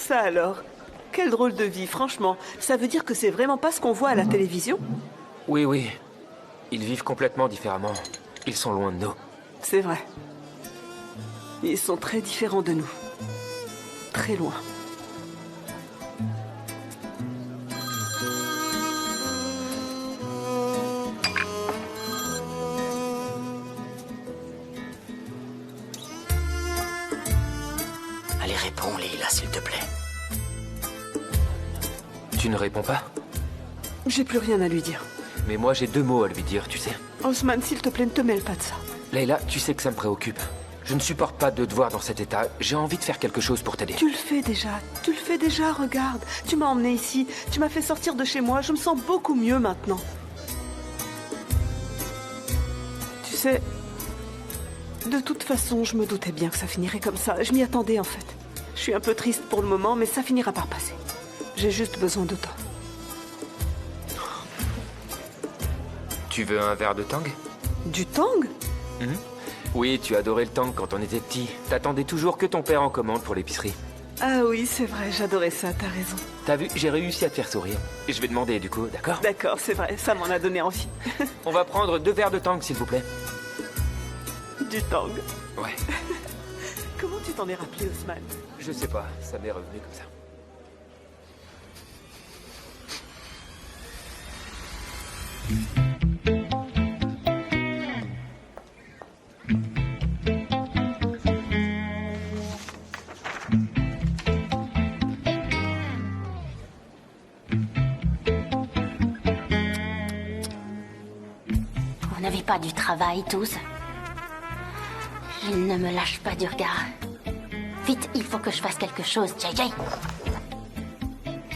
Ça alors? Quelle drôle de vie, franchement. Ça veut dire que c'est vraiment pas ce qu'on voit à la télévision? Oui, oui. Ils vivent complètement différemment. Ils sont loin de nous. C'est vrai. Ils sont très différents de nous. Très loin. Allez, réponds, Leila, s'il te plaît. Tu ne réponds pas? J'ai plus rien à lui dire. Mais moi, j'ai 2 mots à lui dire, tu sais. Osman, s'il te plaît, ne te mêle pas de ça. Leila, tu sais que ça me préoccupe. Je ne supporte pas de te voir dans cet état. J'ai envie de faire quelque chose pour t'aider. Tu le fais déjà, regarde. Tu m'as emmené ici, tu m'as fait sortir de chez moi, je me sens beaucoup mieux maintenant. Tu sais, de toute façon, je me doutais bien que ça finirait comme ça. Je m'y attendais en fait. Je suis un peu triste pour le moment, mais ça finira par passer. J'ai juste besoin de toi. Tu veux un verre de tang? Du tang? Oui, tu adorais le tang quand on était petit. T'attendais toujours que ton père en commande pour l'épicerie. Ah oui, c'est vrai, j'adorais ça, t'as raison. T'as vu, j'ai réussi à te faire sourire. Et je vais demander du coup, d'accord? D'accord, c'est vrai, ça m'en a donné envie. On va prendre 2 verres de tang, s'il vous plaît. Du tang. Ouais. Comment tu t'en es rappelé, Osman? Je sais pas, ça m'est revenu comme ça. Vous n'avez pas du travail, tous? Il ne me lâche pas du regard. Vite, il faut que je fasse quelque chose, JJ.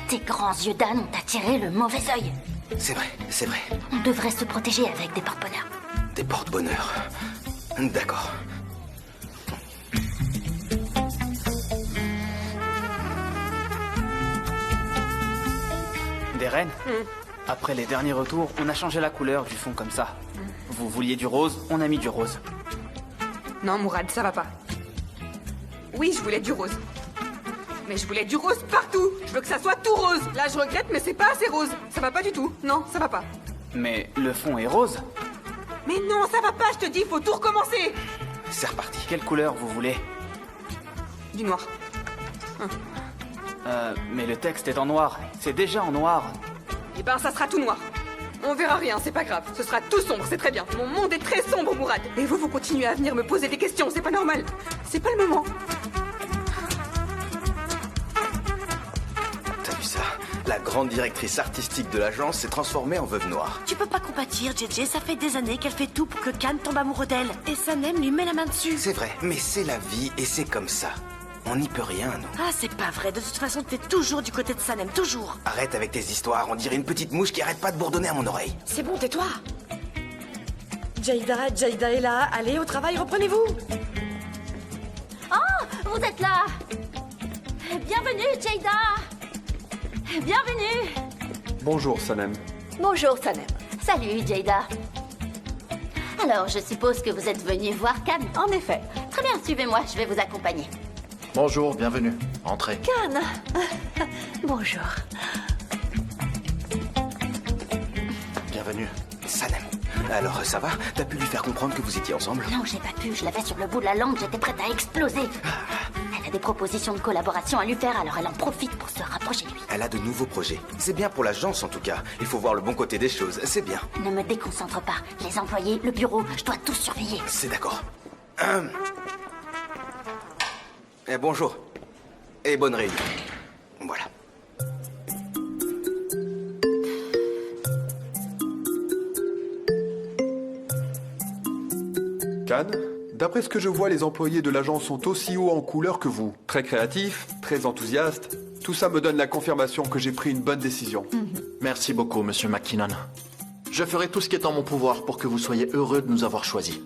Tes grands yeux d'âne ont attiré le mauvais œil. C'est vrai, c'est vrai. On devrait se protéger avec des porte-bonheur. Des porte-bonheur. D'accord. Des reines? Après les derniers retours, on a changé la couleur du fond comme ça. Vous vouliez du rose, on a mis du rose. Non, Mourad, ça va pas. Oui, je voulais du rose. Mais je voulais du rose partout. Je veux que ça soit tout rose. Là, je regrette, mais c'est pas assez rose. Ça va pas du tout. Non, ça va pas. Mais le fond est rose. Mais non, ça va pas, je te dis, faut tout recommencer. C'est reparti. Quelle couleur vous voulez? Du noir. Mais le texte est en noir. C'est déjà en noir. Eh ben, ça sera tout noir. On verra rien, c'est pas grave. Ce sera tout sombre, c'est très bien. Mon monde est très sombre, Mourad. Et vous continuez à venir me poser des questions, c'est pas normal. C'est pas le moment. T'as vu ça? La grande directrice artistique de l'agence s'est transformée en veuve noire. Tu peux pas compatir, JJ, ça fait des années qu'elle fait tout pour que Khan tombe amoureux d'elle. Et Sanem lui met la main dessus. C'est vrai, mais c'est la vie et c'est comme ça. On n'y peut rien, nous. Ah, c'est pas vrai, de toute façon, t'es toujours du côté de Sanem, toujours. Arrête avec tes histoires, on dirait une petite mouche qui arrête pas de bourdonner à mon oreille. C'est bon, tais-toi. Jayda est là. Allez, au travail, reprenez-vous. Oh, vous êtes là. Bienvenue, Jayda. Bienvenue. Bonjour, Sanem. Bonjour, Sanem. Salut, Jayda. Alors, je suppose que vous êtes venu voir Khan. En effet. Très bien, suivez-moi, je vais vous accompagner. Bonjour, bienvenue. Entrez. Khan. Bonjour. Bienvenue. Sanem. Alors, ça va? T'as pu lui faire comprendre que vous étiez ensemble? Non, j'ai pas pu, je l'avais sur le bout de la langue, j'étais prête à exploser. Elle a des propositions de collaboration à lui faire, alors elle en profite pour se rapprocher de lui. Elle a de nouveaux projets. C'est bien pour l'agence en tout cas. Il faut voir le bon côté des choses, c'est bien. Ne me déconcentre pas. Les employés, le bureau, je dois tout surveiller. C'est d'accord. Bonjour. Et bonne réunion. Voilà. Khan, d'après ce que je vois, les employés de l'agence sont aussi hauts en couleur que vous. Très créatifs, très enthousiastes. Tout ça me donne la confirmation que j'ai pris une bonne décision. Merci beaucoup, monsieur McKinnon. Je ferai tout ce qui est en mon pouvoir pour que vous soyez heureux de nous avoir choisis.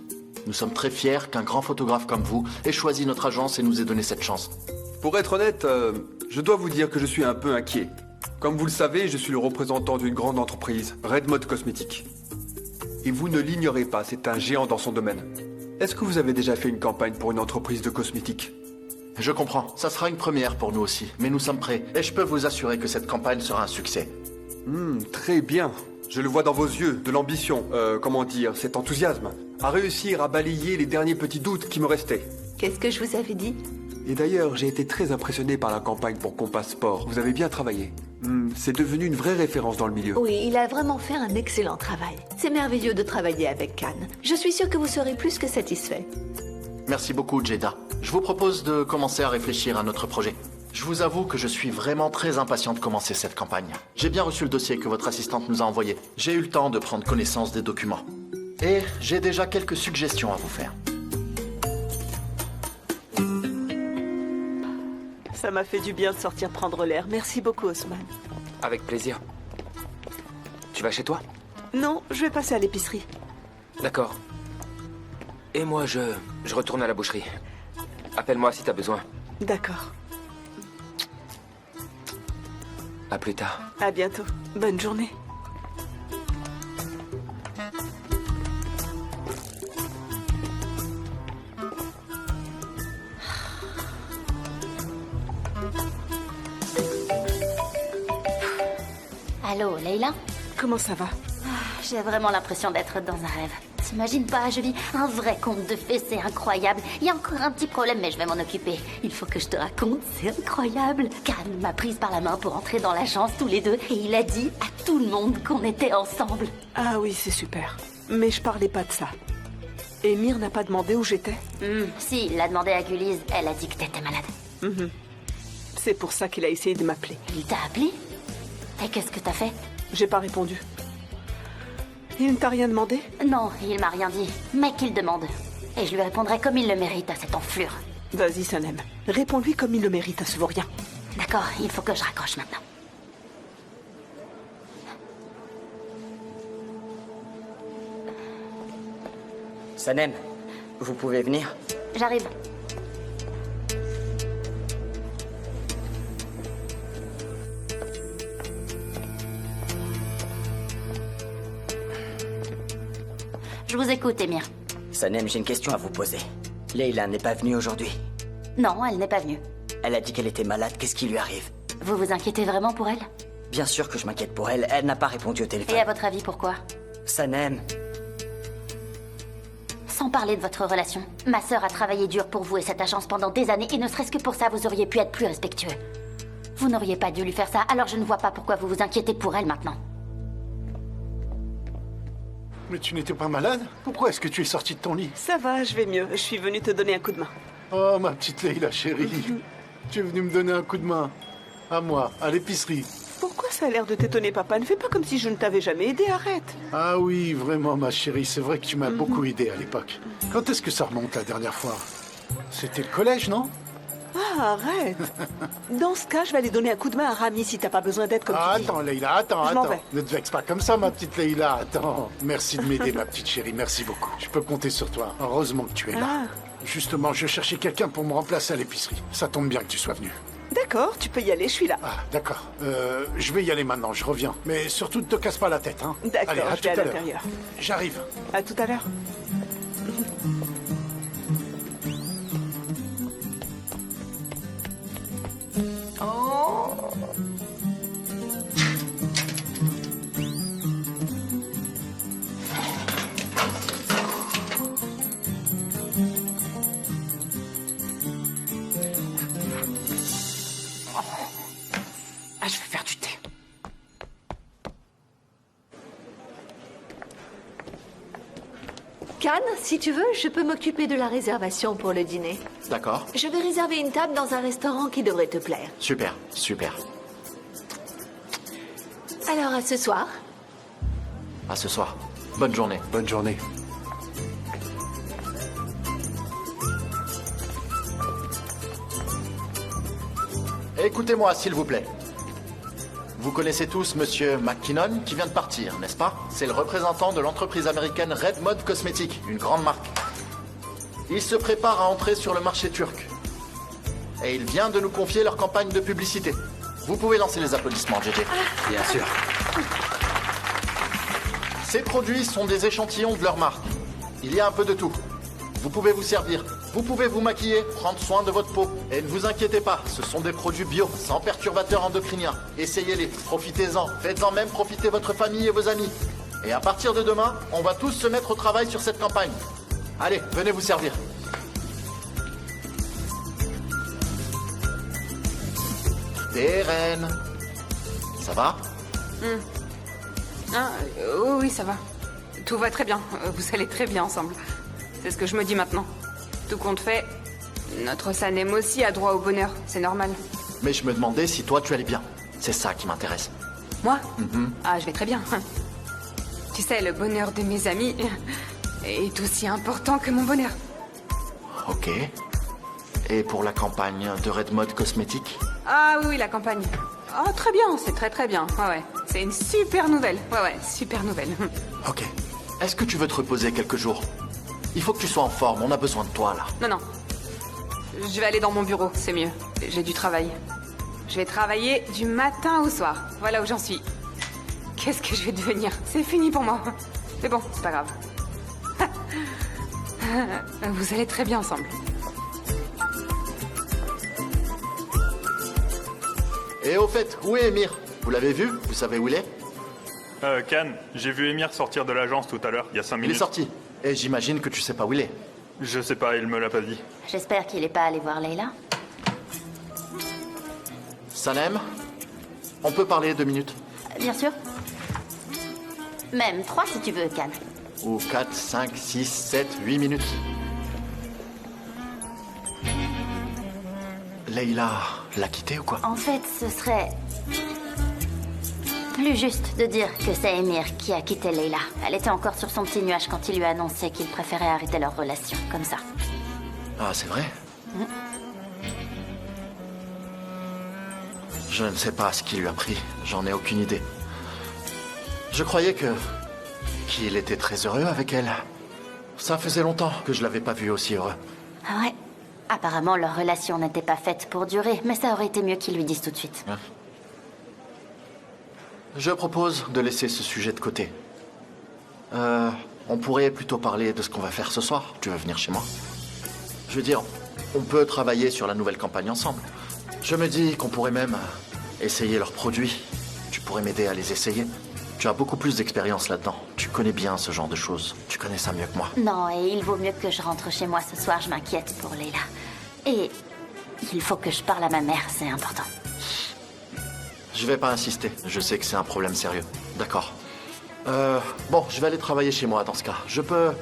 Nous sommes très fiers qu'un grand photographe comme vous ait choisi notre agence et nous ait donné cette chance. Pour être honnête, je dois vous dire que je suis un peu inquiet. Comme vous le savez, je suis le représentant d'une grande entreprise, Red Mode Cosmétiques. Et vous ne l'ignorez pas, c'est un géant dans son domaine. Est-ce que vous avez déjà fait une campagne pour une entreprise de cosmétiques? Je comprends. Ça sera une première pour nous aussi. Mais nous sommes prêts. Et je peux vous assurer que cette campagne sera un succès. Très bien. Je le vois dans vos yeux, de l'ambition, comment dire, cet enthousiasme. À réussir à balayer les derniers petits doutes qui me restaient. Qu'est-ce que je vous avais dit? Et d'ailleurs, j'ai été très impressionné par la campagne pour Compass Sport. Vous avez bien travaillé. C'est devenu une vraie référence dans le milieu. Oui, il a vraiment fait un excellent travail. C'est merveilleux de travailler avec Cannes. Je suis sûre que vous serez plus que satisfait. Merci beaucoup, Jada. Je vous propose de commencer à réfléchir à notre projet. Je vous avoue que je suis vraiment très impatient de commencer cette campagne. J'ai bien reçu le dossier que votre assistante nous a envoyé. J'ai eu le temps de prendre connaissance des documents. Et j'ai déjà quelques suggestions à vous faire. Ça m'a fait du bien de sortir prendre l'air. Merci beaucoup, Haussmann. Avec plaisir. Tu vas chez toi? Non, je vais passer à l'épicerie. D'accord. Et moi, je retourne à la boucherie. Appelle-moi si t'as besoin. D'accord. À plus tard. À bientôt. Bonne journée. Allô, Leila? Comment ça va? J'ai vraiment l'impression d'être dans un rêve. T'imagines pas, je vis un vrai conte de fées, c'est incroyable. Il y a encore un petit problème, mais je vais m'en occuper. Il faut que je te raconte, c'est incroyable. Cannes m'a prise par la main pour entrer dans l'agence tous les deux, et il a dit à tout le monde qu'on était ensemble. Ah oui, c'est super. Mais je parlais pas de ça. Emir n'a pas demandé où j'étais? Si, il l'a demandé à Gulliz, elle a dit que t'étais malade. C'est pour ça qu'il a essayé de m'appeler. Il t'a appelé? Et qu'est-ce que t'as fait? J'ai pas répondu. Il ne t'a rien demandé? Non, il m'a rien dit. Mais qu'il demande. Et je lui répondrai comme il le mérite à cette enflure. Vas-y, Sanem. Réponds-lui comme il le mérite à ce vaurien. D'accord, il faut que je raccroche maintenant. Sanem, vous pouvez venir? J'arrive. Je vous écoute, Emir. Sanem, j'ai une question à vous poser. Leila n'est pas venue aujourd'hui. Non, elle n'est pas venue. Elle a dit qu'elle était malade, qu'est-ce qui lui arrive? Vous vous inquiétez vraiment pour elle? Bien sûr que je m'inquiète pour elle, elle n'a pas répondu au téléphone. Et à votre avis, pourquoi? Sanem, Sans parler de votre relation, ma sœur a travaillé dur pour vous et cette agence pendant des années, et ne serait-ce que pour ça, vous auriez pu être plus respectueux. Vous n'auriez pas dû lui faire ça, alors je ne vois pas pourquoi vous vous inquiétez pour elle maintenant. Mais tu n'étais pas malade? Pourquoi est-ce que tu es sortie de ton lit? Ça va, je vais mieux. Je suis venue te donner un coup de main. Oh, ma petite Leila chérie. Tu es venue me donner un coup de main. À moi, à l'épicerie. Pourquoi ça a l'air de t'étonner, papa? Ne fais pas comme si je ne t'avais jamais aidé, arrête. Ah oui, vraiment, ma chérie, c'est vrai que tu m'as beaucoup aidé à l'époque. Quand est-ce que ça remonte la dernière fois? C'était le collège, non? Ah, arrête. Dans ce cas, je vais aller donner un coup de main à Rami si t'as pas besoin d'aide comme tu dis. Attends, Leila, attends. Je m'en vais. Ne te vexe pas comme ça, ma petite Leila. Attends. Merci de m'aider, ma petite chérie. Merci beaucoup. Je peux compter sur toi. Heureusement que tu es là. Justement, je cherchais quelqu'un pour me remplacer à l'épicerie. Ça tombe bien que tu sois venu. D'accord, tu peux y aller, je suis là. Ah, d'accord. Je vais y aller maintenant, je reviens. Mais surtout, ne te casse pas la tête, hein. D'accord, Allez, je vais à tout à l'intérieur. l'heure. J'arrive. À tout à l'heure. Ah, je vais faire du thé. Cannes, si tu veux, je peux m'occuper de la réservation pour le dîner. D'accord. Je vais réserver une table dans un restaurant qui devrait te plaire. Super, super. Alors, à ce soir. À ce soir. Bonne journée. Bonne journée. Écoutez-moi, s'il vous plaît. Vous connaissez tous Monsieur McKinnon qui vient de partir, n'est-ce pas? C'est le représentant de l'entreprise américaine Red Mode Cosmetics, une grande marque. Il se prépare à entrer sur le marché turc. Et il vient de nous confier leur campagne de publicité. Vous pouvez lancer les applaudissements, JJ. Bien sûr. Ces produits sont des échantillons de leur marque. Il y a un peu de tout. Vous pouvez vous servir vous pouvez vous maquiller, prendre soin de votre peau. Et ne vous inquiétez pas, ce sont des produits bio, sans perturbateurs endocriniens. Essayez-les, profitez-en, faites-en même profiter votre famille et vos amis. Et à partir de demain, on va tous se mettre au travail sur cette campagne. Allez, venez vous servir. Terren. Ça va? Oui, ça va. Tout va très bien. Vous allez très bien ensemble. C'est ce que je me dis maintenant. Tout compte fait, notre Sanem aussi a droit au bonheur. C'est normal. Mais je me demandais si toi tu allais bien. C'est ça qui m'intéresse. Moi? Ah, je vais très bien. Tu sais, le bonheur de mes amis est aussi important que mon bonheur. Ok. Et pour la campagne de Red Mode Cosmétique? Ah oui, la campagne. Oh, très bien, c'est très très bien. Ouais. C'est une super nouvelle. Ouais, super nouvelle. Ok. Est-ce que tu veux te reposer quelques jours? Il faut que tu sois en forme, on a besoin de toi là. Non. Je vais aller dans mon bureau, c'est mieux. J'ai du travail. Je vais travailler du matin au soir. Voilà où j'en suis. Qu'est-ce que je vais devenir? C'est fini pour moi. Mais bon, c'est pas grave. Vous allez très bien ensemble. Et au fait, où est Emir? Vous l'avez vu? Vous savez où il est? Khan, j'ai vu Emir sortir de l'agence tout à l'heure, il y a 5 minutes. Il est sorti. Et j'imagine que tu sais pas où il est. Je sais pas, il me l'a pas dit. J'espère qu'il est pas allé voir Leila. Sanem, on peut parler 2 minutes? Bien sûr. Même 3 si tu veux, Khan. Ou 4, 5, 6, 7, 8 minutes. Leila l'a quitté ou quoi? En fait, ce serait plus juste de dire que c'est Emir qui a quitté Leila. Elle était encore sur son petit nuage quand il lui a annoncé qu'il préférait arrêter leur relation, comme ça. Ah, c'est vrai? Je ne sais pas ce qui lui a pris, j'en ai aucune idée. Je croyais qu'il était très heureux avec elle. Ça faisait longtemps que je l'avais pas vu aussi heureux. Ah ouais. Apparemment, leur relation n'était pas faite pour durer, mais ça aurait été mieux qu'ils lui disent tout de suite. Je propose de laisser ce sujet de côté. On pourrait plutôt parler de ce qu'on va faire ce soir. Tu veux venir chez moi? Je veux dire, on peut travailler sur la nouvelle campagne ensemble. Je me dis qu'on pourrait même essayer leurs produits. Tu pourrais m'aider à les essayer. Tu as beaucoup plus d'expérience là-dedans. Tu connais bien ce genre de choses. Tu connais ça mieux que moi. Non, et il vaut mieux que je rentre chez moi ce soir, je m'inquiète pour Leila. Et il faut que je parle à ma mère, c'est important. Je vais pas insister. Je sais que c'est un problème sérieux. D'accord. Bon, je vais aller travailler chez moi dans ce cas. Je peux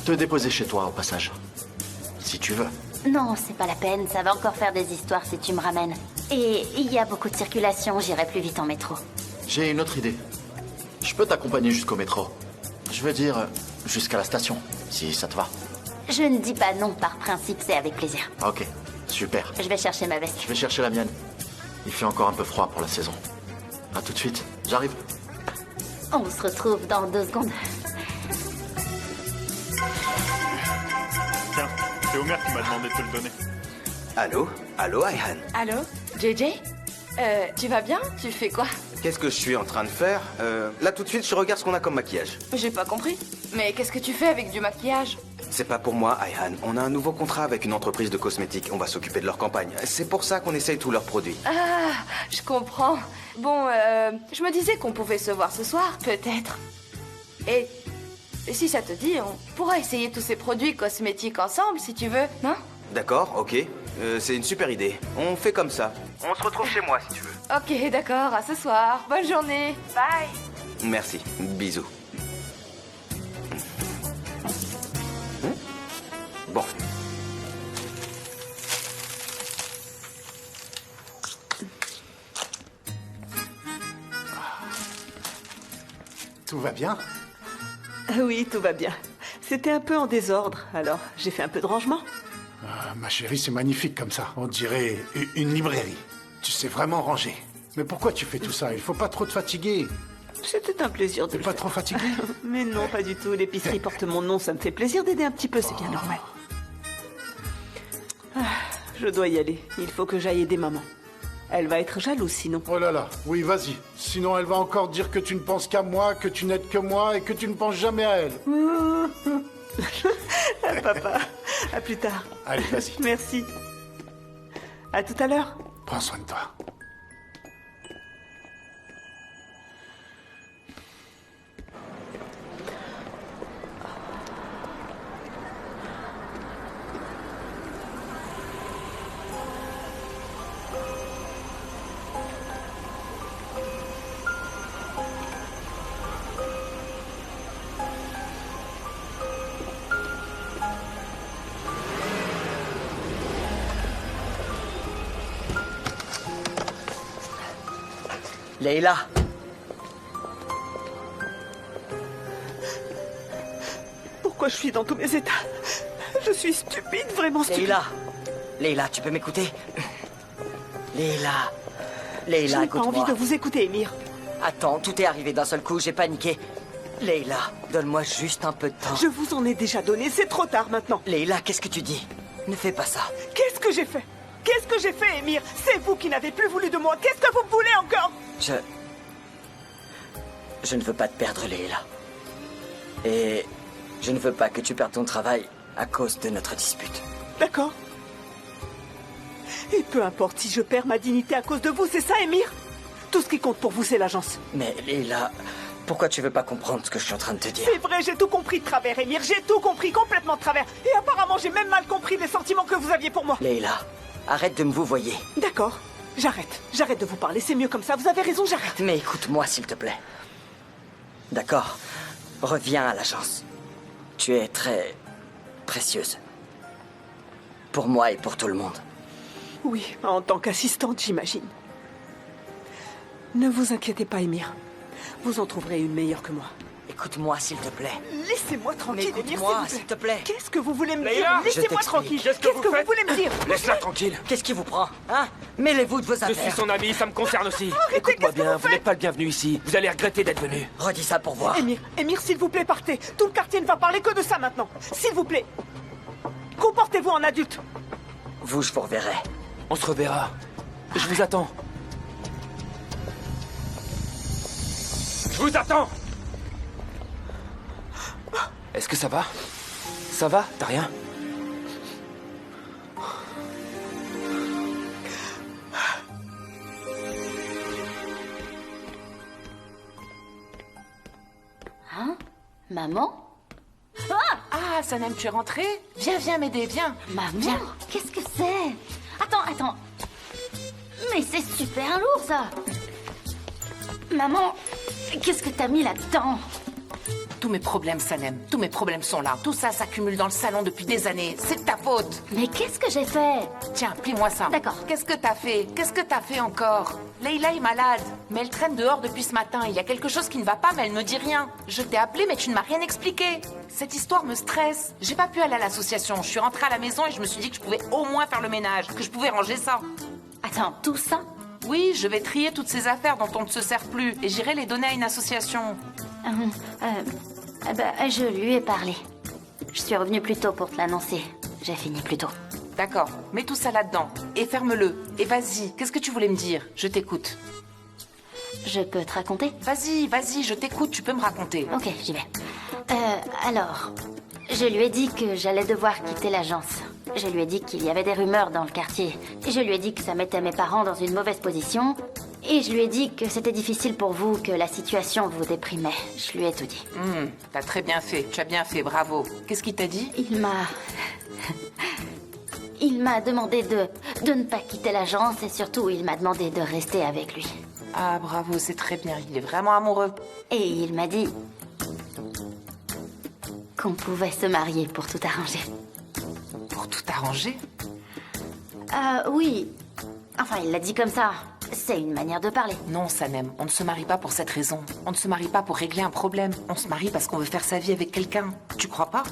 te déposer chez toi au passage. Si tu veux. Non, c'est pas la peine, ça va encore faire des histoires si tu me ramènes. Et il y a beaucoup de circulation, j'irai plus vite en métro. J'ai une autre idée. Je peux t'accompagner jusqu'au métro. Je veux dire, jusqu'à la station, si ça te va. Je ne dis pas non par principe, c'est avec plaisir. Ok, super. Je vais chercher ma veste. Je vais chercher la mienne. Il fait encore un peu froid pour la saison. À tout de suite, j'arrive. On se retrouve dans 2 secondes. Tiens, c'est Omer qui m'a demandé de te le donner. Allô, Ayhan. Allô? JJ? Tu vas bien? Tu fais quoi? Qu'est-ce que je suis en train de faire? Là, tout de suite, je regarde ce qu'on a comme maquillage. J'ai pas compris. Mais qu'est-ce que tu fais avec du maquillage? C'est pas pour moi, Ayhan. On a un nouveau contrat avec une entreprise de cosmétiques. On va s'occuper de leur campagne. C'est pour ça qu'on essaye tous leurs produits. Ah, je comprends. Bon, je me disais qu'on pouvait se voir ce soir, peut-être. Et si ça te dit, on pourra essayer tous ces produits cosmétiques ensemble, si tu veux, non? D'accord, ok. C'est une super idée. On fait comme ça. On se retrouve chez moi, si tu veux. Ok, d'accord, à ce soir. Bonne journée. Bye. Merci. Bisous. Bon. Tout va bien? Oui, tout va bien. C'était un peu en désordre, alors j'ai fait un peu de rangement. Ah, ma chérie, c'est magnifique comme ça. On dirait une librairie. Tu sais vraiment ranger. Mais pourquoi tu fais tout ça? Il faut pas trop te fatiguer. C'était un plaisir de T'es le pas faire. trop fatigué? Mais non, pas du tout. L'épicerie porte mon nom, ça me fait plaisir d'aider un petit peu, c'est bien normal. Ah, je dois y aller. Il faut que j'aille aider maman. Elle va être jalouse sinon. Oh là là, oui, vas-y. Sinon, elle va encore dire que tu ne penses qu'à moi, que tu n'aides que moi et que tu ne penses jamais à elle. Pas papa. À plus tard. Allez, vas-y. Merci. À tout à l'heure. Prends soin de toi. Leila. Pourquoi je suis dans tous mes états? Je suis stupide, vraiment stupide. Leila. Leila, tu peux m'écouter? Leila. Je Leila, n'ai pas écoute-moi. envie de vous écouter, Émir. Attends, tout est arrivé d'un seul coup, j'ai paniqué. Leila, donne-moi juste un peu de temps. Je vous en ai déjà donné, c'est trop tard maintenant. Leila, qu'est-ce que tu dis? Ne fais pas ça. Qu'est-ce que j'ai fait? Qu'est-ce que j'ai fait, Émir? C'est vous qui n'avez plus voulu de moi. Qu'est-ce que vous me voulez encore? Je ne veux pas te perdre, Leila. Et je ne veux pas que tu perdes ton travail à cause de notre dispute. D'accord. Et peu importe si je perds ma dignité à cause de vous, c'est ça, Émir? Tout ce qui compte pour vous, c'est l'agence. Mais Leila, pourquoi tu veux pas comprendre ce que je suis en train de te dire? C'est vrai, j'ai tout compris de travers, Émir. J'ai tout compris, complètement de travers. Et apparemment, j'ai même mal compris les sentiments que vous aviez pour moi. Leila, arrête de me vouvoyer. D'accord. J'arrête. J'arrête de vous parler. C'est mieux comme ça. Vous avez raison, j'arrête. Mais écoute-moi, s'il te plaît. D'accord. Reviens à l'agence. Tu es très précieuse. Pour moi et pour tout le monde. Oui, en tant qu'assistante, j'imagine. Ne vous inquiétez pas, Émir. Vous en trouverez une meilleure que moi. Écoute-moi, s'il te plaît. Laissez-moi tranquille, Émir, écoute-moi, s'il te plaît. Qu'est-ce que vous voulez me Leila, dire? je Laissez-moi t'explique. tranquille. Qu'est-ce que vous vous faites voulez me dire? Laisse-la tranquille. Qu'est-ce qui vous prend? Hein? Mêlez-vous de vos Je affaires. suis son ami, ça me concerne aussi. Arrêtez, Écoute-moi qu'est-ce que bien, vous vous n'êtes pas le bienvenu ici. Vous allez regretter d'être venu. Redis ça pour voir. Émir, s'il vous plaît, partez. Tout le quartier ne va parler que de ça maintenant. S'il vous plaît. Comportez-vous en adulte. Vous, je vous reverrai. On se reverra. Je vous attends. Je vous attends. Est-ce que ça va? Ça va? T'as rien? Hein? Maman? Ah, Sanem, tu es rentrée? Viens m'aider, viens. Maman? Qu'est-ce que c'est? Attends. Mais c'est super lourd, ça. Maman, qu'est-ce que t'as mis là-dedans? Tous mes problèmes, Sanem, tous mes problèmes sont là. Tout ça s'accumule dans le salon depuis des années. C'est de ta faute. Mais qu'est-ce que j'ai fait? Tiens, plie-moi ça. D'accord. Qu'est-ce que t'as fait? Qu'est-ce que t'as fait encore? Leila est malade, mais elle traîne dehors depuis ce matin. Il y a quelque chose qui ne va pas, mais elle me dit rien. Je t'ai appelé, mais tu ne m'as rien expliqué. Cette histoire me stresse. J'ai pas pu aller à l'association. Je suis rentrée à la maison et je me suis dit que je pouvais au moins faire le ménage, que je pouvais ranger ça. Attends, tout ça? Oui, je vais trier toutes ces affaires dont on ne se sert plus et j'irai les donner à une association. Je lui ai parlé. Je suis revenue plus tôt pour te l'annoncer. J'ai fini plus tôt. D'accord, mets tout ça là-dedans et ferme-le. Et vas-y, qu'est-ce que tu voulais me dire? Je t'écoute. Je peux te raconter? Vas-y, je t'écoute, tu peux me raconter. Ok, j'y vais. Alors, je lui ai dit que j'allais devoir quitter l'agence. Je lui ai dit qu'il y avait des rumeurs dans le quartier. Je lui ai dit que ça mettait mes parents dans une mauvaise position. Et je lui ai dit que c'était difficile pour vous, que la situation vous déprimait. Je lui ai tout dit. T'as très bien fait, tu as bien fait, bravo. Qu'est-ce qu'il t'a dit? Il m'a demandé de ne pas quitter l'agence et surtout il m'a demandé de rester avec lui. Ah bravo, c'est très bien, il est vraiment amoureux. Et il m'a dit qu'on pouvait se marier pour tout arranger. Pour tout arranger? Oui. Enfin, il l'a dit comme ça. C'est une manière de parler. Non, Sanem, on ne se marie pas pour cette raison. On ne se marie pas pour régler un problème. On se marie parce qu'on veut faire sa vie avec quelqu'un. Tu crois pas?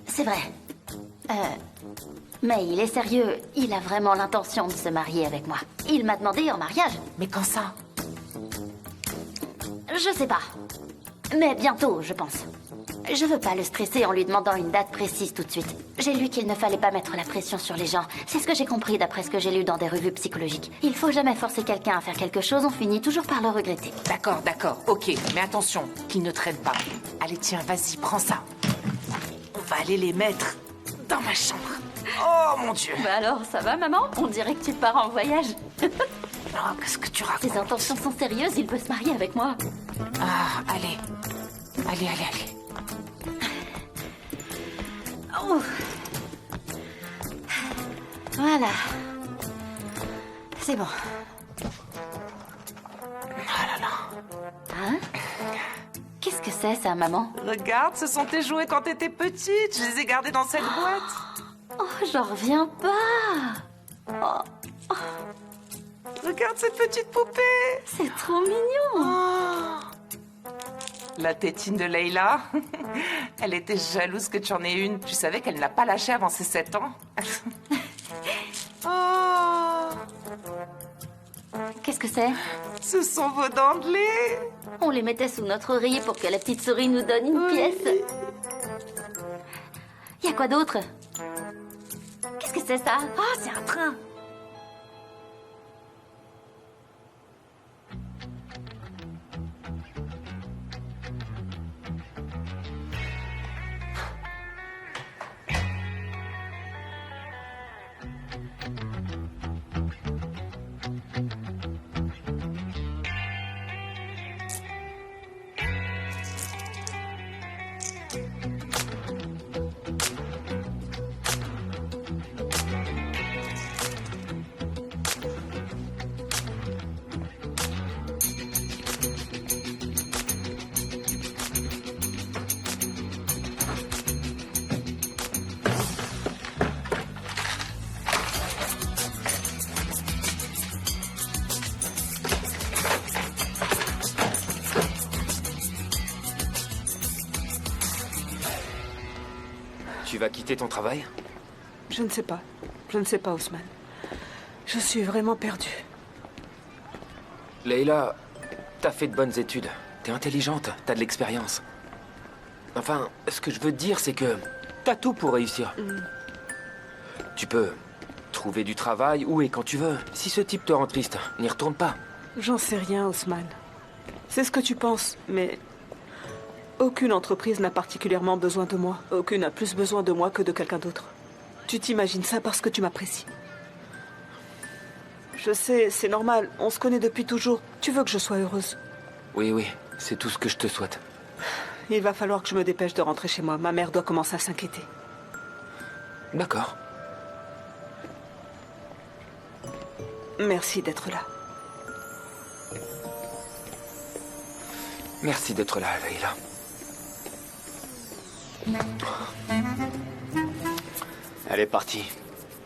C'est vrai. Mais il est sérieux. Il a vraiment l'intention de se marier avec moi. Il m'a demandé en mariage. Mais quand ça? Je sais pas. Mais bientôt, je pense. Je veux pas le stresser en lui demandant une date précise tout de suite. J'ai lu qu'il ne fallait pas mettre la pression sur les gens. C'est ce que j'ai compris d'après ce que j'ai lu dans des revues psychologiques. Il faut jamais forcer quelqu'un à faire quelque chose, on finit toujours par le regretter. D'accord, ok. Mais attention, qu'il ne traîne pas. Allez, tiens, vas-y, prends ça. On va aller les mettre. dans ma chambre. Oh mon Dieu. Bah alors, ça va, maman? On dirait que tu pars en voyage. Oh, qu'est-ce que tu racontes? Ses intentions sont sérieuses, il veut se marier avec moi. Ah, allez. Allez. Oh. Voilà. C'est bon. Ah là là. Hein? Qu'est-ce que c'est, ça, maman? Regarde, ce sont tes jouets quand t'étais petite. Je les ai gardés dans cette boîte. Oh, j'en reviens pas. Oh. Regarde cette petite poupée. C'est trop mignon. Oh. La tétine de Leila. Elle était jalouse que tu en aies une. Tu savais qu'elle n'a pas lâché avant ses 7 ans. Oh. Qu'est-ce que c'est? Ce sont vos dents de lait. On les mettait sous notre oreiller pour que la petite souris nous donne une pièce. Y a quoi d'autre? Qu'est-ce que c'est ça? Oh, c'est un train. Tu vas quitter ton travail? Je ne sais pas. Je ne sais pas, Ousmane. Je suis vraiment perdue. Leila, t'as fait de bonnes études. T'es intelligente, t'as de l'expérience. Enfin, ce que je veux te dire, c'est que t'as tout pour réussir. Tu peux trouver du travail où et quand tu veux. Si ce type te rend triste, n'y retourne pas. J'en sais rien, Ousmane. C'est ce que tu penses, mais... Aucune entreprise n'a particulièrement besoin de moi. Aucune a plus besoin de moi que de quelqu'un d'autre. Tu t'imagines ça parce que tu m'apprécies. Je sais, c'est normal. On se connaît depuis toujours. Tu veux que je sois heureuse. Oui, c'est tout ce que je te souhaite. Il va falloir que je me dépêche de rentrer chez moi. Ma mère doit commencer à s'inquiéter. D'accord. Merci d'être là. Merci d'être là, Leila. Elle est partie.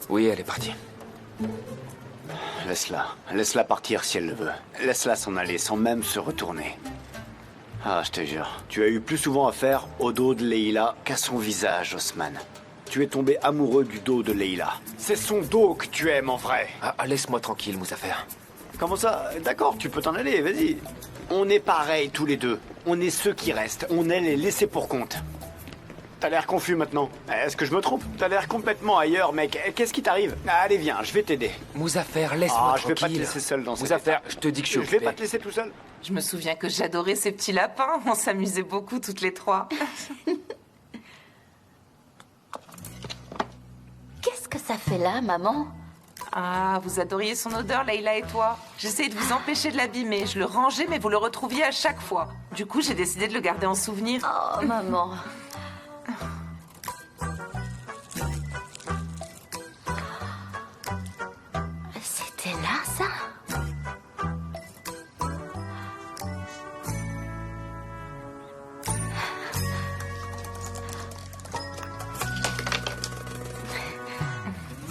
Oui, elle est partie. Laisse-la. Laisse-la partir si elle le veut. Laisse-la s'en aller sans même se retourner. Ah, je te jure, tu as eu plus souvent affaire au dos de Leila qu'à son visage, Osman. Tu es tombé amoureux du dos de Leila. C'est son dos que tu aimes en vrai. Ah, laisse-moi tranquille, Moussafer. Comment ça? D'accord, tu peux t'en aller, vas-y. On est pareils tous les deux. On est ceux qui restent. On est les laissés pour compte. T'as l'air confus maintenant. Est-ce que je me trompe? T'as l'air complètement ailleurs, mec. Qu'est-ce qui t'arrive? Allez, viens, je vais t'aider. Moussafer, laisse-moi tranquille. Je vais pas te laisser seul dans cette Moussafer, étape. je te dis que je suis Je vais pas te laisser tout seul. Je me souviens que j'adorais ces petits lapins. On s'amusait beaucoup toutes les trois. Qu'est-ce que ça fait là, maman? Ah, vous adoriez son odeur, Leila et toi. J'essayais de vous empêcher de l'abîmer. Je le rangeais, mais vous le retrouviez à chaque fois. Du coup, j'ai décidé de le garder en souvenir. Oh, maman. C'était là, ça?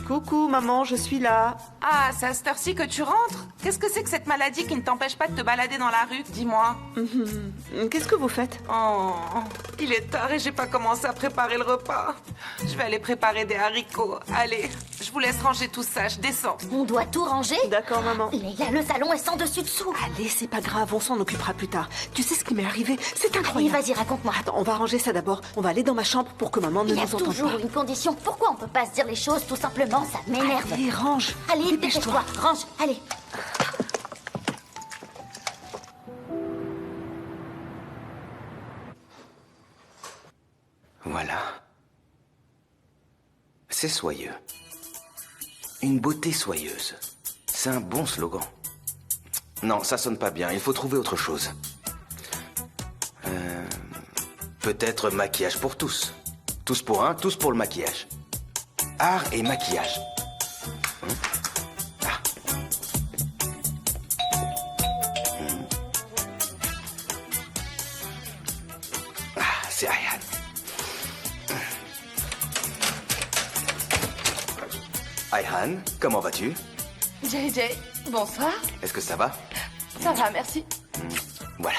Coucou, maman, je suis là. Ah, c'est à cette heure-ci que tu rentres? Qu'est-ce que c'est que cette maladie qui ne t'empêche pas de te balader dans la rue? Dis-moi. Qu'est-ce que vous faites? Oh, il est tard et j'ai pas commencé à préparer le repas. Je vais aller préparer des haricots. Allez, je vous laisse ranger tout ça, je descends. On doit tout ranger? D'accord, maman. Leila, le salon est sans dessus-dessous. Allez, c'est pas grave, on s'en occupera plus tard. Tu sais ce qui m'est arrivé? C'est Allez, incroyable. vas-y, raconte-moi. Attends, on va ranger ça d'abord. On va aller dans ma chambre pour que maman ne Il y a nous entende toujours pas. une condition. Pourquoi on peut pas se dire les choses tout simplement? Ça m'énerve. Allez, range. Allez, Dépêche-toi. dépêche-toi. Range, allez. Voilà. C'est soyeux. Une beauté soyeuse. C'est un bon slogan. Non, ça sonne pas bien. Il faut trouver autre chose. Peut-être maquillage pour tous. Tous pour un, tous pour le maquillage. Art et maquillage. C'est Ayhan. Ayhan, comment vas-tu? JJ, bonsoir. Est-ce que ça va? Ça va, merci. Voilà.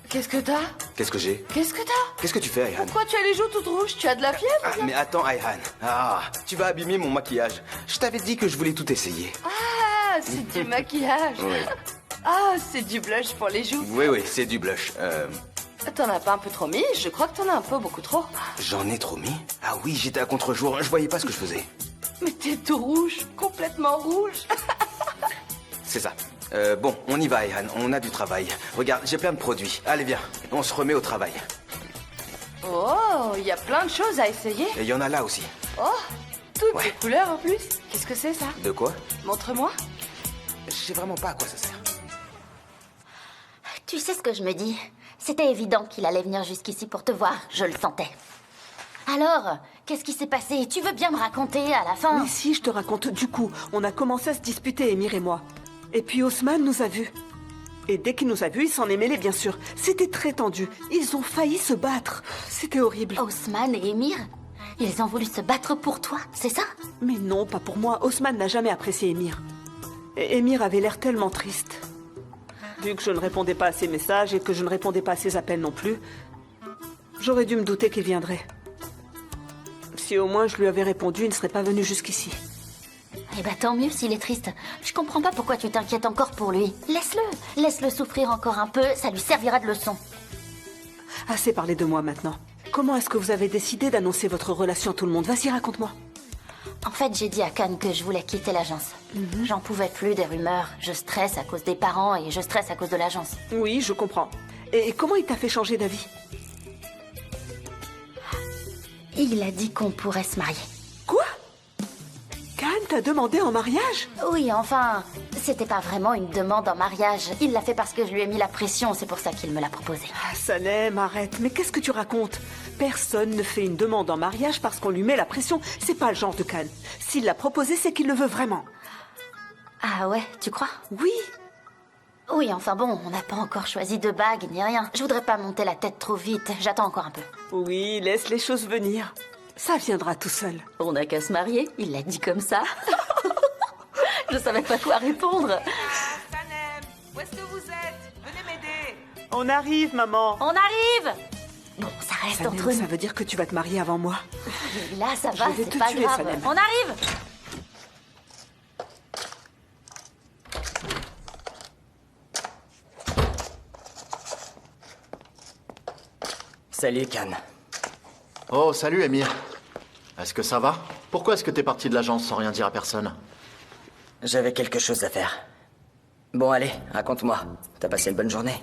Qu'est-ce que t'as? Qu'est-ce que j'ai? Qu'est-ce que t'as? Qu'est-ce que tu fais, Ayhan? Pourquoi tu as les joues toutes rouges? Tu as de la fièvre? Ah, mais attends, Ayhan. Ah, tu vas abîmer mon maquillage. Je t'avais dit que je voulais tout essayer. Ah, c'est du maquillage. Oui. Ah, c'est du blush pour les joues. Oui, c'est du blush. T'en as pas un peu trop mis? Je crois que t'en as un peu beaucoup trop. J'en ai trop mis? Ah oui, j'étais à contre-jour. Je voyais pas ce que je faisais. Mais t'es tout rouge, complètement rouge. C'est ça. Bon, on y va, Ayhan. On a du travail. Regarde, j'ai plein de produits. Allez, viens. On se remet au travail. Oh, il y a plein de choses à essayer. Et il y en a là aussi. Oh, toutes les couleurs en plus. Qu'est-ce que c'est ça? De quoi? Montre-moi. Je sais vraiment pas à quoi ça sert. Tu sais ce que je me dis? C'était évident qu'il allait venir jusqu'ici pour te voir. Je le sentais. Alors, qu'est-ce qui s'est passé? Tu veux bien me raconter à la fin? Mais si, je te raconte. Du coup, on a commencé à se disputer, Émir et moi. Et puis Osman nous a vus. Et dès qu'il nous a vus, il s'en est mêlé, bien sûr. C'était très tendu. Ils ont failli se battre. C'était horrible. Osman et Émir? Ils ont voulu se battre pour toi, c'est ça? Mais non, pas pour moi. Osman n'a jamais apprécié Émir. Et Émir avait l'air tellement triste. Vu que je ne répondais pas à ses messages et que je ne répondais pas à ses appels non plus, j'aurais dû me douter qu'il viendrait. Si au moins je lui avais répondu, il ne serait pas venu jusqu'ici. Eh ben tant mieux s'il est triste. Je comprends pas pourquoi tu t'inquiètes encore pour lui. Laisse-le. Laisse-le souffrir encore un peu, ça lui servira de leçon. Assez parlé de moi maintenant. Comment est-ce que vous avez décidé d'annoncer votre relation à tout le monde? Vas-y, raconte-moi. En fait, j'ai dit à Khan que je voulais quitter l'agence. J'en pouvais plus des rumeurs. Je stresse à cause des parents et je stresse à cause de l'agence. Oui, je comprends. Et comment il t'a fait changer d'avis? Il a dit qu'on pourrait se marier. Quoi? Khan t'a demandé en mariage? Oui, enfin, c'était pas vraiment une demande en mariage. Il l'a fait parce que je lui ai mis la pression, c'est pour ça qu'il me l'a proposé. Ah, Salem, arrête. Mais qu'est-ce que tu racontes? Personne ne fait une demande en mariage parce qu'on lui met la pression. C'est pas le genre de Khan. S'il l'a proposé, c'est qu'il le veut vraiment. Ah ouais, tu crois? Oui. Oui, enfin bon, on n'a pas encore choisi de bague ni rien. Je voudrais pas monter la tête trop vite. J'attends encore un peu. Oui, laisse les choses venir. Ça viendra tout seul. On n'a qu'à se marier. Il l'a dit comme ça. Je savais pas quoi répondre. Sanem, où est-ce que vous êtes? Venez m'aider. On arrive, maman. On arrive. Bon, ça reste Salem, entre nous. ça veut dire que tu vas te marier avant moi. Et là, ça va, Je vais c'est te pas tuer, grave. Salem. On arrive. Salut, Khan. Oh, salut, Émir. Est-ce que ça va? Pourquoi est-ce que t'es parti de l'agence sans rien dire à personne? J'avais quelque chose à faire. Bon, allez, raconte-moi. T'as passé une bonne journée?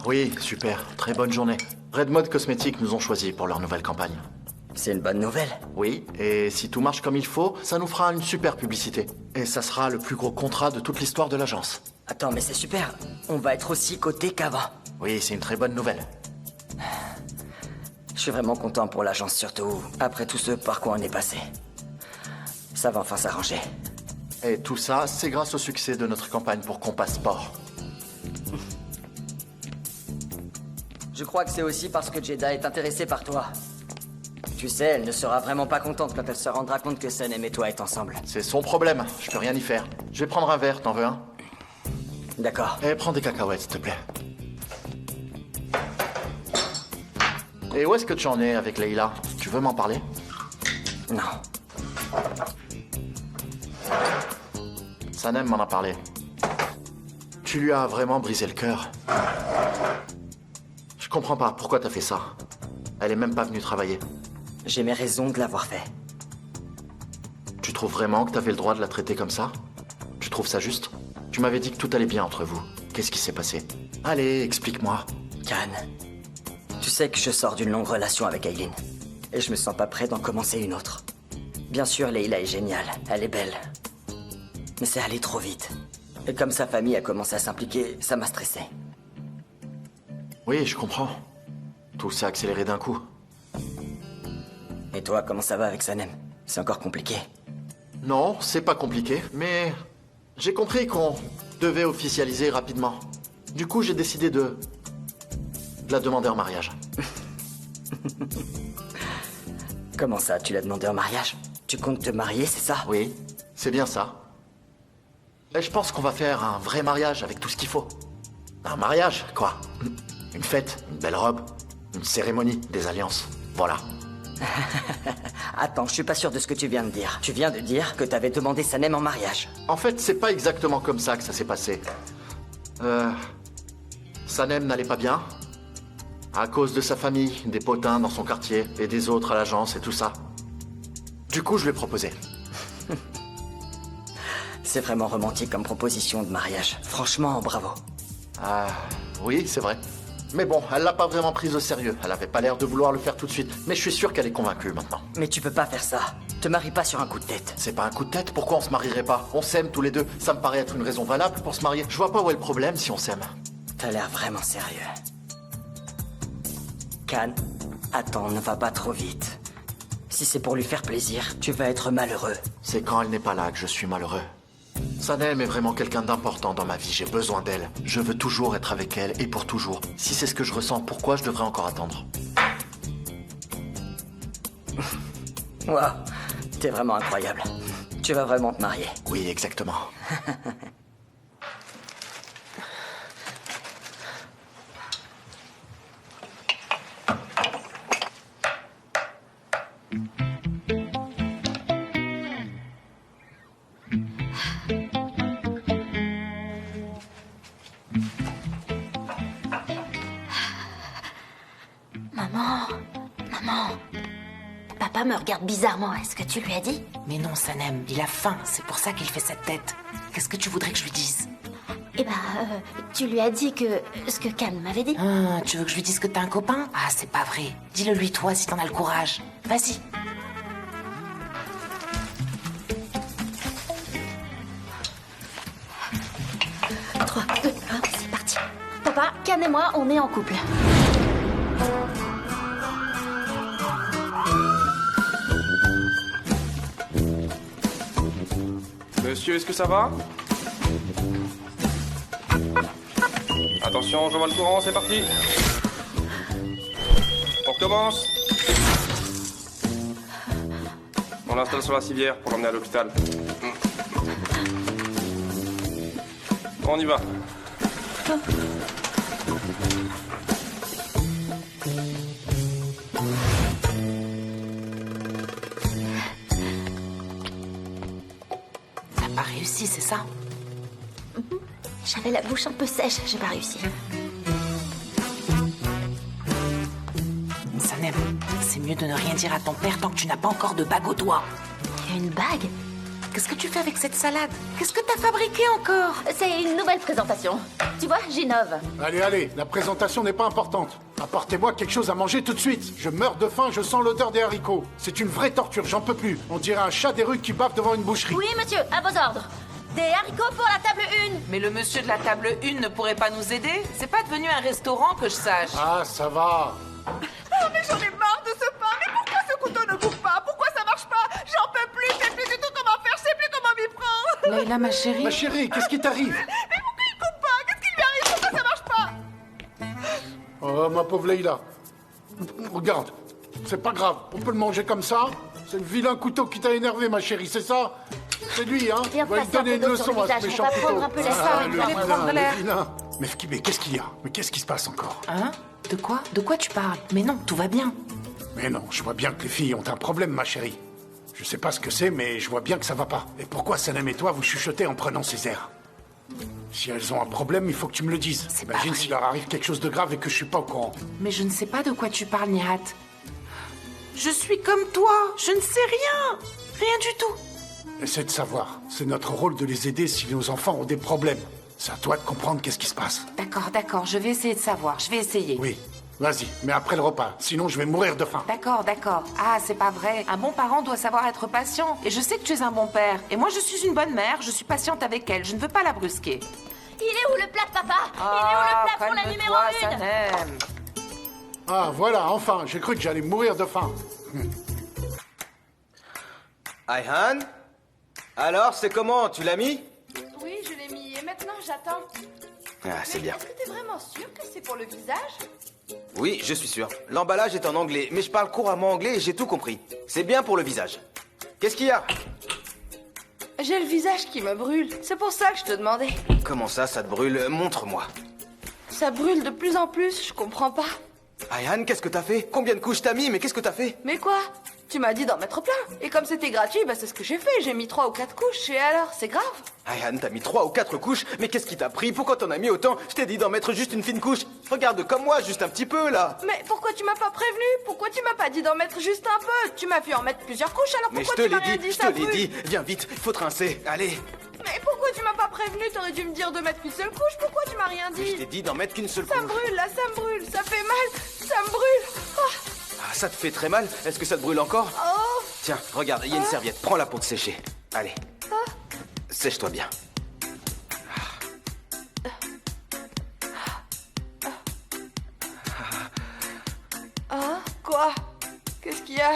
Oui, super. Très bonne journée. Red Mode Cosmétiques nous ont choisis pour leur nouvelle campagne. C'est une bonne nouvelle. Oui, et si tout marche comme il faut, ça nous fera une super publicité. Et ça sera le plus gros contrat de toute l'histoire de l'agence. Attends, mais c'est super. On va être aussi cotés qu'avant. Oui, c'est une très bonne nouvelle. Je suis vraiment content pour l'agence, surtout après tout ce par quoi on est passé. Ça va enfin s'arranger. Et tout ça, c'est grâce au succès de notre campagne pour Compass Sport. Je crois que c'est aussi parce que Jeda est intéressée par toi. Tu sais, elle ne sera vraiment pas contente quand elle se rendra compte que Sanem et toi êtes ensemble. C'est son problème, je peux rien y faire. Je vais prendre un verre, t'en veux un? D'accord. Et prends des cacahuètes, s'il te plaît. Et où est-ce que tu en es avec Leila? Tu veux m'en parler? Non. Sanem m'en a parlé. Tu lui as vraiment brisé le cœur. Je comprends pas, pourquoi t'as fait ça? Elle est même pas venue travailler. J'ai mes raisons de l'avoir fait. Tu trouves vraiment que t'avais le droit de la traiter comme ça? Tu trouves ça juste? Tu m'avais dit que tout allait bien entre vous. Qu'est-ce qui s'est passé? Allez, explique-moi. Khan, tu sais que je sors d'une longue relation avec Aileen. Et je me sens pas prêt d'en commencer une autre. Bien sûr, Leila est géniale, elle est belle. Mais c'est allé trop vite. Et comme sa famille a commencé à s'impliquer, ça m'a stressé. Oui, je comprends. Tout s'est accéléré d'un coup. Et toi, comment ça va avec Sanem? C'est encore compliqué? Non, c'est pas compliqué, mais j'ai compris qu'on devait officialiser rapidement. Du coup, j'ai décidé de la demander en mariage. Comment ça, tu l'as demandé en mariage? Tu comptes te marier, c'est ça? Oui, c'est bien ça. Et je pense qu'on va faire un vrai mariage avec tout ce qu'il faut. Un mariage, quoi. Une fête, une belle robe, une cérémonie, des alliances. Voilà. Attends, je suis pas sûr de ce que tu viens de dire. Tu viens de dire que t'avais demandé Sanem en mariage. En fait, c'est pas exactement comme ça que ça s'est passé. Sanem n'allait pas bien. À cause de sa famille, des potins dans son quartier et des autres à l'agence et tout ça. Du coup, je lui ai proposé. C'est vraiment romantique comme proposition de mariage. Franchement, bravo. Ah, oui, c'est vrai. Mais bon, elle l'a pas vraiment prise au sérieux. Elle avait pas l'air de vouloir le faire tout de suite. Mais je suis sûr qu'elle est convaincue maintenant. Mais tu peux pas faire ça. Te marie pas sur un coup de tête. C'est pas un coup de tête? Pourquoi on se marierait pas? On s'aime tous les deux. Ça me paraît être une raison valable pour se marier. Je vois pas où est le problème si on s'aime. T'as l'air vraiment sérieux. Khan, attends, ne va pas trop vite. Si c'est pour lui faire plaisir, tu vas être malheureux. C'est quand elle n'est pas là que je suis malheureux. Sanem est vraiment quelqu'un d'important dans ma vie, j'ai besoin d'elle. Je veux toujours être avec elle et pour toujours. Si c'est ce que je ressens, pourquoi je devrais encore attendre? Waouh, t'es vraiment incroyable. Tu vas vraiment te marier. Oui, exactement. Papa me regarde bizarrement, est-ce que tu lui as dit? Mais non, Sanem, il a faim, c'est pour ça qu'il fait cette tête. Qu'est-ce que tu voudrais que je lui dise? Eh ben, tu lui as dit que... ce que Khan m'avait dit. Ah, tu veux que je lui dise que t'as un copain? Ah, c'est pas vrai. Dis-le lui toi si t'en as le courage. Vas-y. Trois, deux, un, c'est parti. Papa, Khan et moi, on est en couple. Monsieur, est-ce que ça va? Attention, je vois le courant, c'est parti. On recommence. On l'installe sur la civière pour l'emmener à l'hôpital. On y va. T'as pas réussi, c'est ça? J'avais la bouche un peu sèche, j'ai pas réussi. Sanem, c'est mieux de ne rien dire à ton père tant que tu n'as pas encore de bague au doigt. Il y a une bague? Qu'est-ce que tu fais avec cette salade? Qu'est-ce que t'as fabriqué encore? C'est une nouvelle présentation. Tu vois, j'innove. Allez, allez, la présentation n'est pas importante. Apportez-moi quelque chose à manger tout de suite. Je meurs de faim, je sens l'odeur des haricots. C'est une vraie torture, j'en peux plus. On dirait un chat des rues qui bave devant une boucherie. Oui, monsieur, à vos ordres. Des haricots pour la table 1. Mais le monsieur de la table 1 ne pourrait pas nous aider? C'est pas devenu un restaurant que je sache. Ah, ça va. Oh, mais j'en ai marre de ce pain. Mais pourquoi ce couteau ne coupe pas? Pourquoi ça marche pas? J'en peux plus, je sais plus du tout comment faire, je sais plus comment m'y prendre. Leila, ma chérie. Ma chérie, qu'est-ce qui t'arrive? Mais pourquoi il coupe pas? Qu'est-ce qui lui arrive? Pourquoi ça marche pas? Oh, ma pauvre Leila. Regarde, c'est pas grave, on peut le manger comme ça. C'est le vilain couteau qui t'a énervé, ma chérie, c'est ça? C'est lui, hein? Viens On va lui passer un donner peu une d'eau sur leçon le à ce visage, méchant on va couteau. prendre un peu l'air, le allez prendre vilain, l'air. le vilain. Mais qu'est-ce qu'il y a? Mais qu'est-ce qui se passe encore? Hein? De quoi? De quoi tu parles? Mais non, tout va bien. Mais non, je vois bien que les filles ont un problème, ma chérie. Je sais pas ce que c'est, mais je vois bien que ça va pas. Et pourquoi Sanem et toi vous chuchotez en prenant ces airs? Si elles ont un problème, il faut que tu me le dises. Imagine s'il leur arrive quelque chose de grave et que je suis pas au courant. Mais je ne sais pas de quoi tu parles, Nihat. Je suis comme toi, je ne sais rien. Rien du tout. Essaie de savoir. C'est notre rôle de les aider si nos enfants ont des problèmes. C'est à toi de comprendre qu'est-ce qui se passe. D'accord, je vais essayer de savoir, je vais essayer. Oui. Vas-y, mais après le repas, sinon je vais mourir de faim. D'accord, d'accord. Ah, c'est pas vrai. Un bon parent doit savoir être patient. Et je sais que tu es un bon père. Et moi, je suis une bonne mère. Je suis patiente avec elle. Je ne veux pas la brusquer. Il est où le plat de papa? Il est où le plat pour la numéro 1? Sanem. Ah, voilà, enfin, j'ai cru que j'allais mourir de faim. Ayhan? Alors, c'est comment? Tu l'as mis? Oui, je l'ai mis et maintenant j'attends. Ah, c'est bien. Est-ce que t'es vraiment sûr que c'est pour le visage? Oui, je suis sûr. L'emballage est en anglais, mais je parle couramment anglais et j'ai tout compris. C'est bien pour le visage. Qu'est-ce qu'il y a? J'ai le visage qui me brûle. C'est pour ça que je te demandais. Comment ça te brûle? Montre-moi. Ça brûle de plus en plus, je comprends pas. Ayhan, qu'est-ce que t'as fait? Combien de couches t'as mis? Mais qu'est-ce que t'as fait? Mais quoi? Tu m'as dit d'en mettre plein. Et comme c'était gratuit, bah c'est ce que j'ai fait. J'ai mis 3 ou 4 couches. Et alors, c'est grave? Ayhan, t'as mis 3 ou 4 couches? Mais qu'est-ce qui t'a pris? Pourquoi t'en as mis autant? Je t'ai dit d'en mettre juste une fine couche. Regarde comme moi, juste un petit peu, là. Mais pourquoi tu m'as pas prévenu? Pourquoi tu m'as pas dit d'en mettre juste un peu? Tu m'as fait en mettre plusieurs couches, alors Mais je pourquoi te tu m'as l'ai rien dit, dit? je te l'ai dit. Viens vite, il faut trincer. Allez. Mais pourquoi tu m'as pas prévenu? T'aurais dû me dire de mettre qu'une seule couche. Pourquoi tu m'as rien dit? Je t'ai dit d'en mettre qu'une seule Ça couche. me brûle, là, ça me brûle. Ça fait mal. Ça me brûle. Oh. Ah, ça te fait très mal? Est-ce que ça te brûle encore? Oh. Tiens, regarde, il y a une serviette. Prends-la pour te sécher. Allez. Sèche-toi bien. Ah, quoi? Qu'est-ce qu'il y a?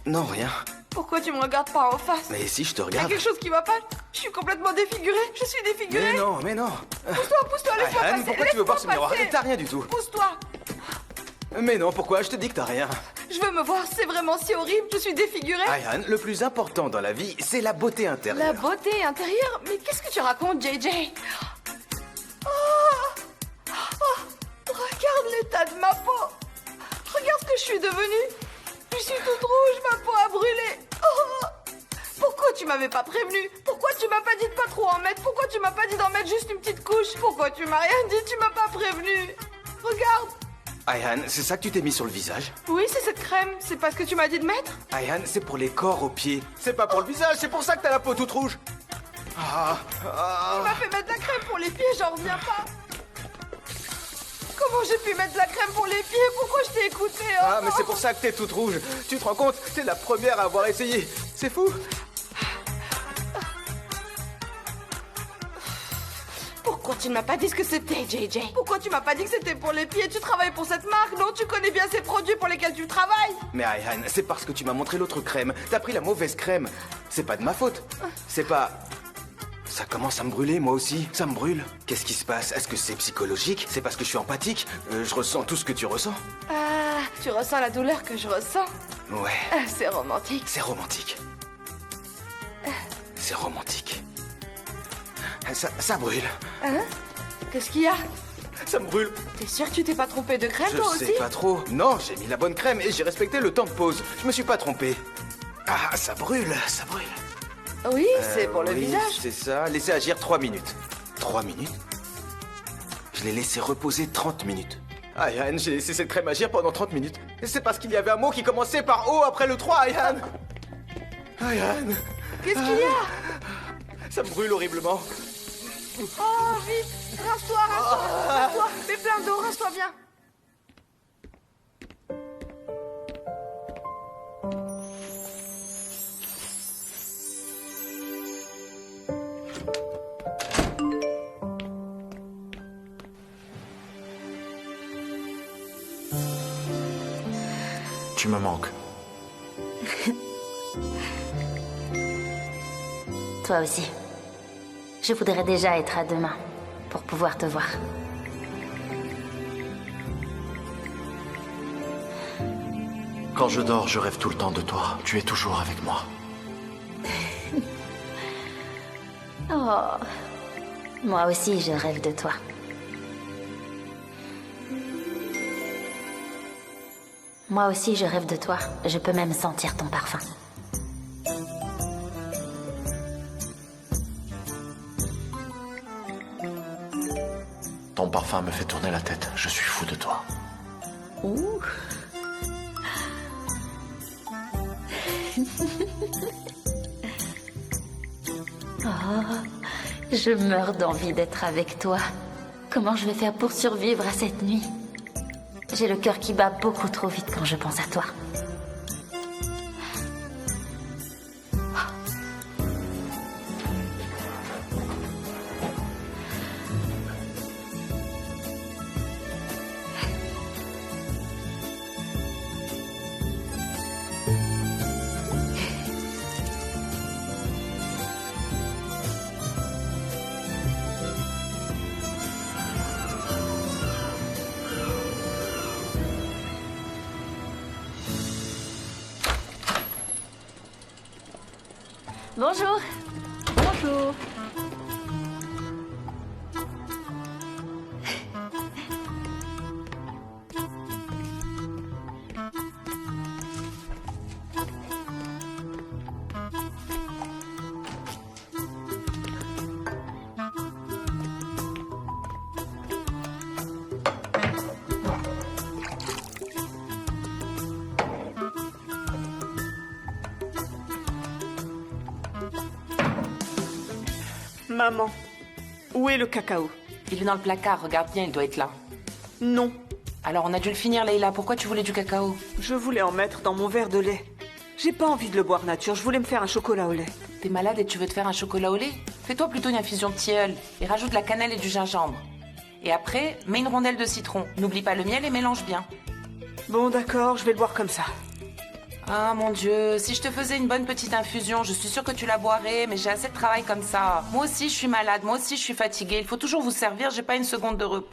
Non, rien. Pourquoi tu me regardes pas en face? Mais si, je te Il y a regarde. quelque chose qui va pas? Je suis complètement défigurée. Je suis défigurée. Mais non. Pousse-toi, laisse-moi Ayhan, passer. pourquoi tu veux voir ce Laisse-moi miroir? passer. T'as rien du tout. Pousse-toi. Mais non, pourquoi? Je te dis que t'as rien. Je veux me voir, c'est vraiment si horrible. Je suis défigurée. Ayhan, le plus important dans la vie, c'est la beauté intérieure. La beauté intérieure? Mais qu'est-ce que tu racontes, JJ? Regarde l'état de ma peau. Regarde ce que je suis devenue. Je suis toute rouge, ma peau a brûlé. Oh. Pourquoi tu m'avais pas prévenu? Pourquoi tu m'as pas dit de pas trop en mettre? Pourquoi tu m'as pas dit d'en mettre juste une petite couche? Pourquoi tu m'as rien dit? Tu m'as pas prévenu. Regarde. Ayhan, c'est ça que tu t'es mis sur le visage? Oui, c'est cette crème. C'est pas ce que tu m'as dit de mettre? Ayhan, c'est pour les corps aux pieds. C'est pas pour le visage, c'est pour ça que t'as la peau toute rouge. Tu m'as fait mettre de la crème pour les pieds, j'en reviens pas. Comment j'ai pu mettre de la crème pour les pieds? Pourquoi je t'ai écouté? Oh, Ah, mais c'est pour ça que t'es toute rouge. Tu te rends compte? T'es la première à avoir essayé. C'est fou. Pourquoi tu ne m'as pas dit ce que c'était, JJ? Pourquoi tu m'as pas dit que c'était pour les pieds? Tu travailles pour cette marque, non? Tu connais bien ces produits pour lesquels tu travailles? Mais Ayhan, c'est parce que tu m'as montré l'autre crème. T'as pris la mauvaise crème. C'est pas de ma faute. C'est pas... Ça commence à me brûler, moi aussi. Ça me brûle. Qu'est-ce qui se passe? Est-ce que c'est psychologique? C'est parce que je suis empathique? Je ressens tout ce que tu ressens. Ah, tu ressens la douleur que je ressens? Ouais. Ah, c'est romantique. C'est romantique. C'est romantique. Ça brûle. Hein? Qu'est-ce qu'il y a? Ça me brûle. T'es sûr que tu t'es pas trompé de crème, toi Je aussi? sais pas trop. Non, j'ai mis la bonne crème et j'ai respecté le temps de pause. Je me suis pas trompé. Ah, ça brûle, ça brûle. Oui, c'est pour le oui, visage. C'est ça. Laissez agir 3 minutes. 3 minutes? Je l'ai laissé reposer 30 minutes. Ah, Ayhan, j'ai laissé cette crème agir pendant 30 minutes. Et c'est parce qu'il y avait un mot qui commençait par O après le 3, Ayhan. Ayhan. Qu'est-ce qu'il y a? Ça me brûle horriblement. Oh, vite! Rince-toi, rince-toi! Mets plein d'eau, rince-toi bien! Tu me manques. Toi aussi. Je voudrais déjà être à 2 mains pour pouvoir te voir. Quand je dors, je rêve tout le temps de toi. Tu es toujours avec moi. Oh. Moi aussi, je rêve de toi. Moi aussi, je rêve de toi. Je peux même sentir ton parfum. Ton parfum me fait tourner la tête. Je suis fou de toi. Ouh. Oh, je meurs d'envie d'être avec toi. Comment je vais faire pour survivre à cette nuit? J'ai le cœur qui bat beaucoup trop vite quand je pense à toi. Bonjour. Bonjour. Maman, où est le cacao? Il est dans le placard, regarde bien, il doit être là. Non. Alors on a dû le finir, Leïla. Pourquoi tu voulais du cacao? Je voulais en mettre dans mon verre de lait. J'ai pas envie de le boire nature, je voulais me faire un chocolat au lait. T'es malade et tu veux te faire un chocolat au lait? Fais-toi plutôt une infusion de tilleul et rajoute de la cannelle et du gingembre. Et après, mets une rondelle de citron. N'oublie pas le miel et mélange bien. Bon d'accord, je vais le boire comme ça. Ah mon Dieu, si je te faisais une bonne petite infusion, je suis sûre que tu la boirais, mais j'ai assez de travail comme ça. Moi aussi je suis malade, moi aussi je suis fatiguée. Il faut toujours vous servir, j'ai pas une seconde de repos.